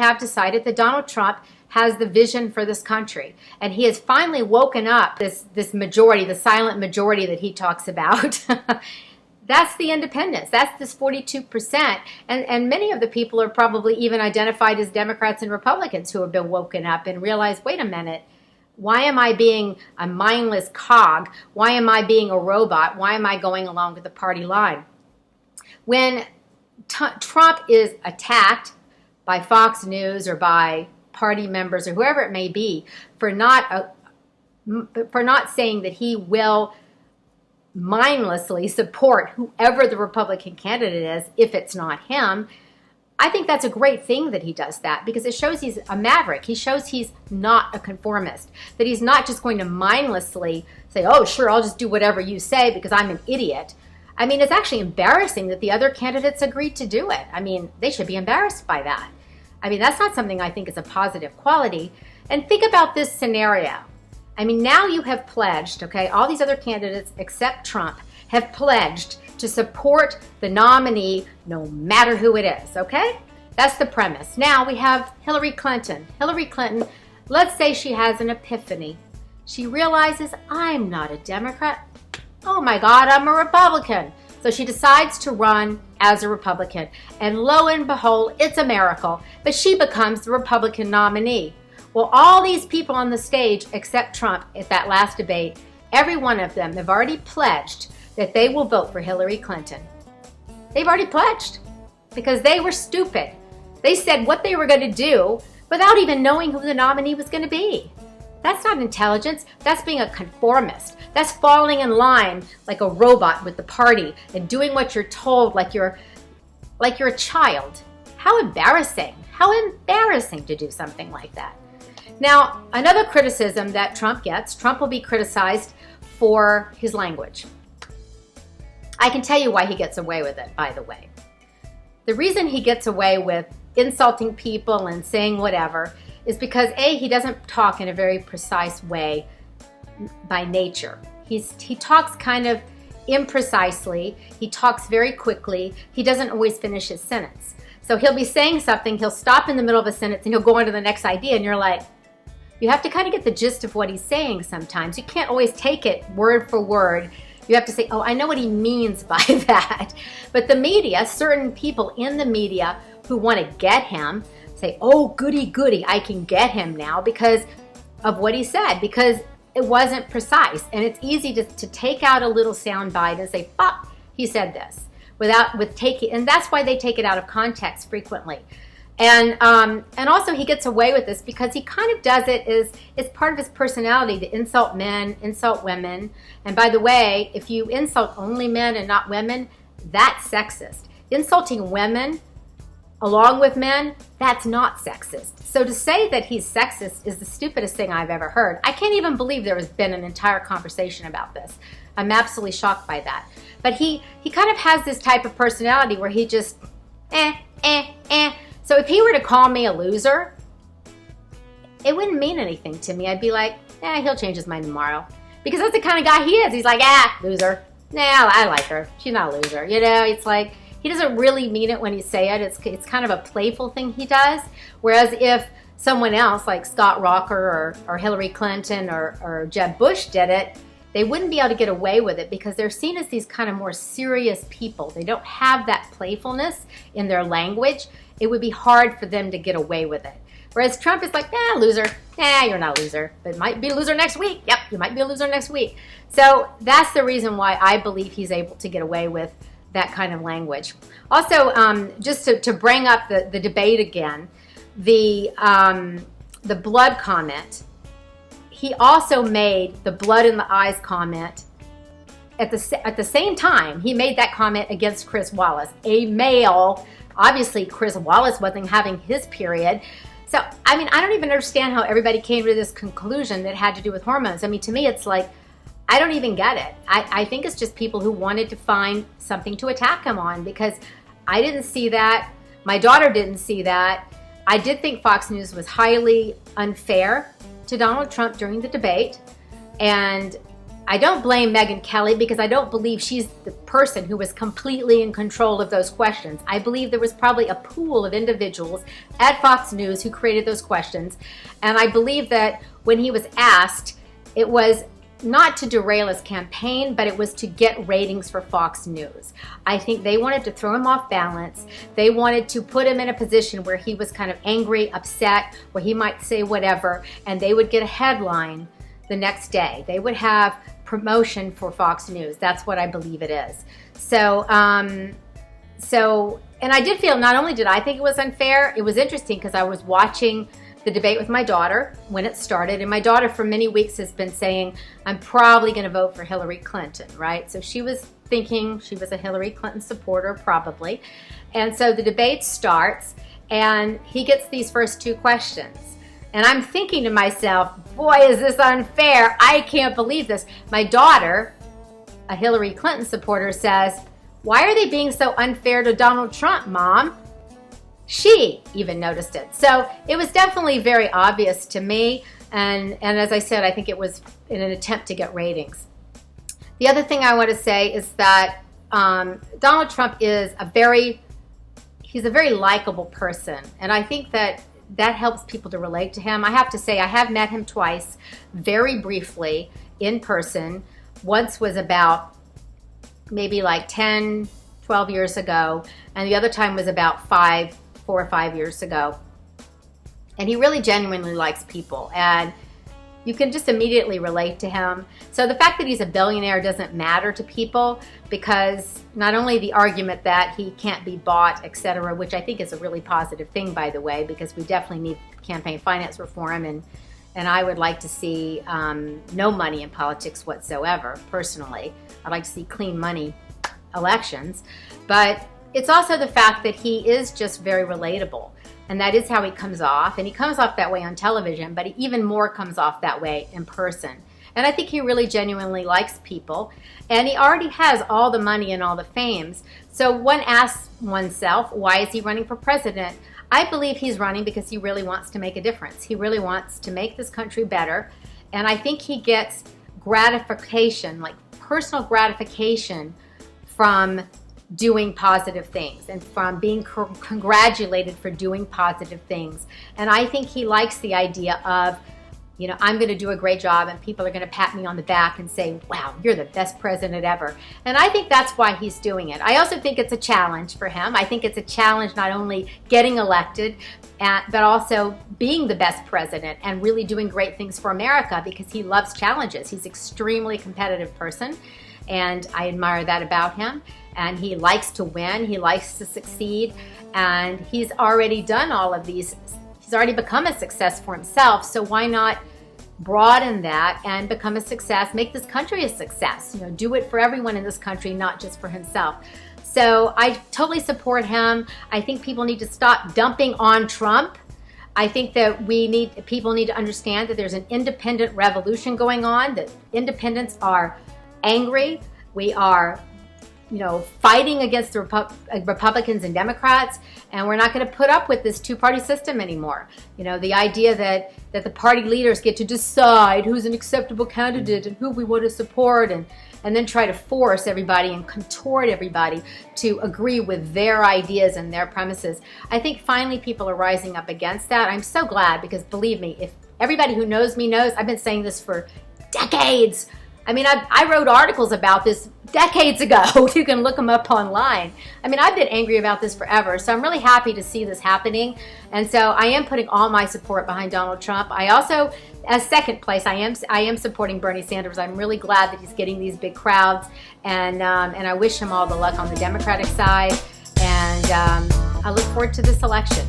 have decided that Donald Trump has the vision for this country. And he has finally woken up this majority, the silent majority that he talks about. That's the independents. That's this 42%. And many of the people are probably even identified as Democrats and Republicans who have been woken up and realized, wait a minute, why am I being a mindless cog? Why am I being a robot? Why am I going along with the party line? When Trump is attacked by Fox News or by party members or whoever it may be for not saying that he will mindlessly support whoever the Republican candidate is if it's not him, I think that's a great thing that he does that, because it shows he's a maverick. He shows he's not a conformist, that he's not just going to mindlessly say, oh, sure, I'll just do whatever you say because I'm an idiot. I mean, it's actually embarrassing that the other candidates agreed to do it. I mean, they should be embarrassed by that. I mean, that's not something I think is a positive quality. And think about this scenario. I mean, now you have pledged, okay, all these other candidates except Trump have pledged to support the nominee no matter who it is, okay? That's the premise. Now we have Hillary Clinton. Hillary Clinton, let's say she has an epiphany. She realizes, I'm not a Democrat. Oh my God, I'm a Republican. So she decides to run as a Republican. And lo and behold, it's a miracle. But she becomes the Republican nominee. Well, all these people on the stage, except Trump at that last debate, every one of them have already pledged that they will vote for Hillary Clinton. They've already pledged because they were stupid. They said what they were going to do without even knowing who the nominee was going to be. That's not intelligence. That's being a conformist. That's falling in line like a robot with the party and doing what you're told like you're a child. How embarrassing. How embarrassing to do something like that. Now, another criticism that Trump gets, Trump will be criticized for his language. I can tell you why he gets away with it, by the way. The reason he gets away with insulting people and saying whatever is because, A, he doesn't talk in a very precise way by nature. He talks kind of imprecisely. He talks very quickly. He doesn't always finish his sentence. So he'll be saying something, he'll stop in the middle of a sentence, and he'll go on to the next idea, and you're like, you have to kind of get the gist of what he's saying sometimes. You can't always take it word for word. You have to say, oh, I know what he means by that. But the media, certain people in the media who want to get him, say, oh, goody, goody, I can get him now because of what he said, because it wasn't precise. And it's easy to take out a little sound bite and say, pop, he said this, and that's why they take it out of context frequently. And also he gets away with this because he kind of does it as part of his personality to insult men, insult women. And by the way, if you insult only men and not women, that's sexist. Insulting women along with men, that's not sexist. So to say that he's sexist is the stupidest thing I've ever heard. I can't even believe there has been an entire conversation about this. I'm absolutely shocked by that. But he kind of has this type of personality where he just, So if he were to call me a loser, it wouldn't mean anything to me. I'd be like, he'll change his mind tomorrow. Because that's the kind of guy he is. He's like, loser. Nah, I like her. She's not a loser. You know, it's like, he doesn't really mean it when he say it. It's kind of a playful thing he does. Whereas if someone else like Scott Rocker or Hillary Clinton or Jeb Bush did it, they wouldn't be able to get away with it because they're seen as these kind of more serious people. They don't have that playfulness in their language. It would be hard for them to get away with it. Whereas Trump is like, loser. You're not a loser. But might be a loser next week. Yep, you might be a loser next week. So that's the reason why I believe he's able to get away with that kind of language. Also, just to bring up the debate again, the blood comment, he also made the blood in the eyes comment at the same time. He made that comment against Chris Wallace, a male. Obviously, Chris Wallace wasn't having his period. So, I mean, I don't even understand how everybody came to this conclusion that had to do with hormones. I mean, to me, it's like, I don't even get it. I think it's just people who wanted to find something to attack him on because I didn't see that. My daughter didn't see that. I did think Fox News was highly unfair to Donald Trump during the debate. And I don't blame Megyn Kelly because I don't believe she's the person who was completely in control of those questions. I believe there was probably a pool of individuals at Fox News who created those questions. And I believe that when he was asked, it was not to derail his campaign, but it was to get ratings for Fox News. I think they wanted to throw him off balance. They wanted to put him in a position where he was kind of angry, upset, where he might say whatever, and they would get a headline the next day. They would have promotion for Fox News. That's what I believe it is. So, and I did feel, not only did I think it was unfair, it was interesting because I was watching the debate with my daughter when it started, and my daughter for many weeks has been saying, I'm probably going to vote for Hillary Clinton, right? So she was thinking she was a Hillary Clinton supporter, probably. And so the debate starts, and he gets these first two questions. And I'm thinking to myself, boy, is this unfair. I can't believe this. My daughter, a Hillary Clinton supporter, says, why are they being so unfair to Donald Trump, Mom? She even noticed it. So it was definitely very obvious to me. And as I said, I think it was in an attempt to get ratings. The other thing I want to say is that Donald Trump is he's a very likable person. And I think that helps people to relate to him. I have to say, I have met him twice, very briefly, in person. Once was about maybe like 10, 12 years ago, and the other time was about 4 or 5 years ago. And he really genuinely likes people, and you can just immediately relate to him. So the fact that he's a billionaire doesn't matter to people, because not only the argument that he can't be bought, etc., which I think is a really positive thing, by the way, because we definitely need campaign finance reform, and I would like to see no money in politics whatsoever, personally. I'd like to see clean money elections. But it's also the fact that he is just very relatable. And that is how he comes off. And he comes off that way on television, but he even more comes off that way in person. And I think he really genuinely likes people. And he already has all the money and all the fames. So one asks oneself, why is he running for president? I believe he's running because he really wants to make a difference. He really wants to make this country better. And I think he gets gratification, like personal gratification, from doing positive things and from being congratulated for doing positive things. And I think he likes the idea of, you know, I'm going to do a great job and people are going to pat me on the back and say, wow, you're the best president ever. And I think that's why he's doing it. I also think it's a challenge for him. I think it's a challenge not only getting elected, but also being the best president and really doing great things for America, because he loves challenges. He's an extremely competitive person, and I admire that about him. And he likes to win, he likes to succeed, and he's already done all of these. He's already become a success for himself, so why not broaden that and become a success, make this country a success, you know, do it for everyone in this country, not just for himself. So I totally support him. I think people need to stop dumping on Trump. I think that people need to understand that there's an independent revolution going on, that independents are angry. We are, you know, fighting against the Republicans and Democrats, and we're not going to put up with this two-party system anymore. You know, the idea that the party leaders get to decide who's an acceptable candidate and who we want to support, and then try to force everybody and contort everybody to agree with their ideas and their premises. I think finally people are rising up against that. I'm so glad, because believe me, if everybody who knows me knows, I've been saying this for decades. I mean, I wrote articles about this decades ago. You can look them up online. I mean, I've been angry about this forever, so I'm really happy to see this happening. And so I am putting all my support behind Donald Trump. I also, as second place, I am supporting Bernie Sanders. I'm really glad that he's getting these big crowds, and I wish him all the luck on the Democratic side. And I look forward to this election.